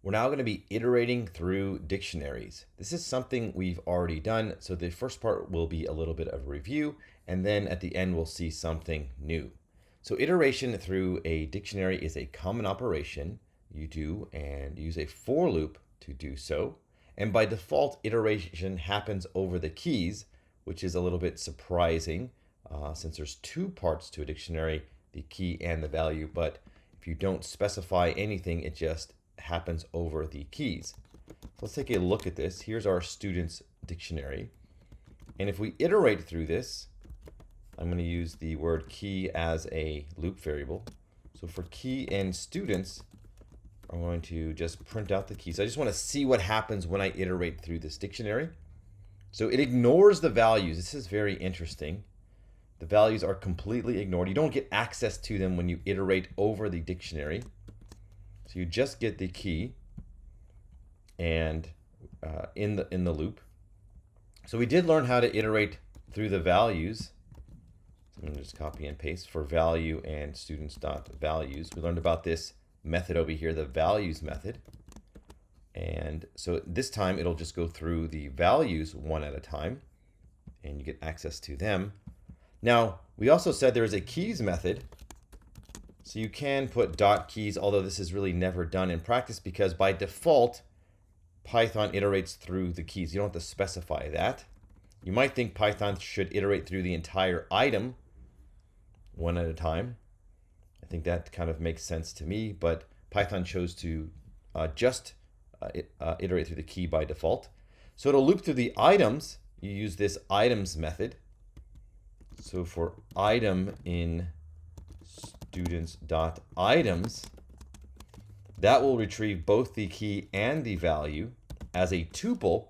We're now going to be iterating through dictionaries. This is something we've already done, so the first part will be a little bit of a review, and then at the end we'll see something new. So iteration through a dictionary is a common operation you do and use a for loop to do so. And by default, iteration happens over the keys, which is a little bit surprising since there's two parts to a dictionary, the key and the value, but if you don't specify anything, it just happens over the keys. So let's take a look at this. Here's our students dictionary. And if we iterate through this, I'm going to use the word key as a loop variable. So for key and students, I'm going to just print out the keys. I just want to see what happens when I iterate through this dictionary. So it ignores the values. This is very interesting. The values are completely ignored. You don't get access to them when you iterate over the dictionary. So you just get the key and in the loop. So we did learn how to iterate through the values. So I'm going to just copy and paste for value and students.values. We learned about this method over here, the values method. And so this time it'll just go through the values one at a time and you get access to them. Now, we also said there is a keys method. So you can put dot keys, although this is really never done in practice because by default, Python iterates through the keys. You don't have to specify that. You might think Python should iterate through the entire item one at a time. I think that kind of makes sense to me, but Python chose to just iterate through the key by default. So it'll loop through the items. You use this items method. So for item in students.items, that will retrieve both the key and the value as a tuple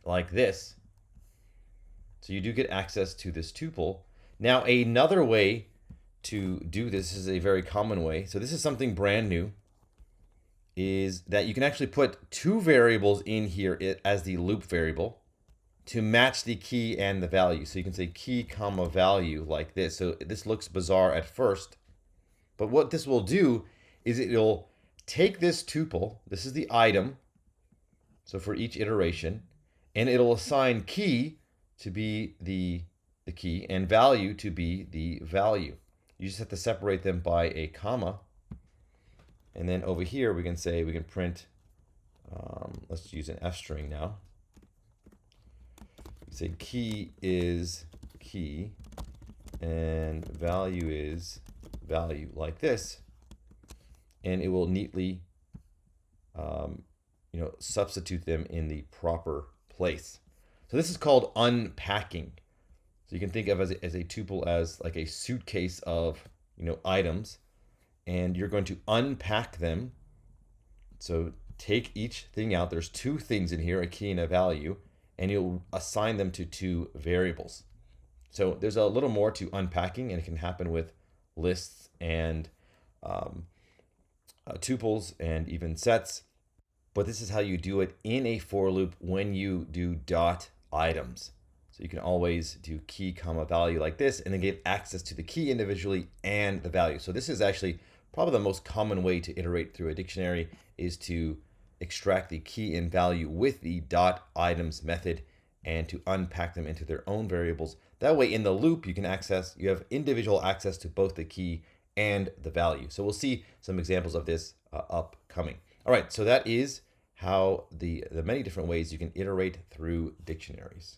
like this. So you do get access to this tuple. Now another way to do this is a very common way. So this is something brand new, is that you can actually put two variables in here as the loop variable to match the key and the value. So you can say key comma value like this. So this looks bizarre at first, but what this will do is it'll take this tuple, this is the item, so for each iteration, and it'll assign key to be the key and value to be the value. You just have to separate them by a comma. And then over here, we can say, we can print, let's use an F string now. Say key is key and value is value like this, and it will neatly substitute them in the proper place. So this is called unpacking. So you can think of as a tuple as like a suitcase of items, and you're going to unpack them. So take each thing out. There's two things in here, a key and a value, and you'll assign them to two variables. So there's a little more to unpacking, and it can happen with lists and tuples and even sets. But this is how you do it in a for loop when you do dot items. So you can always do key comma value like this and then get access to the key individually and the value. So this is actually probably the most common way to iterate through a dictionary, is to extract the key and value with the dot items method and to unpack them into their own variables. That way in the loop you have individual access to both the key and the value. So we'll see some examples of this upcoming. All right, so that is how the many different ways you can iterate through dictionaries.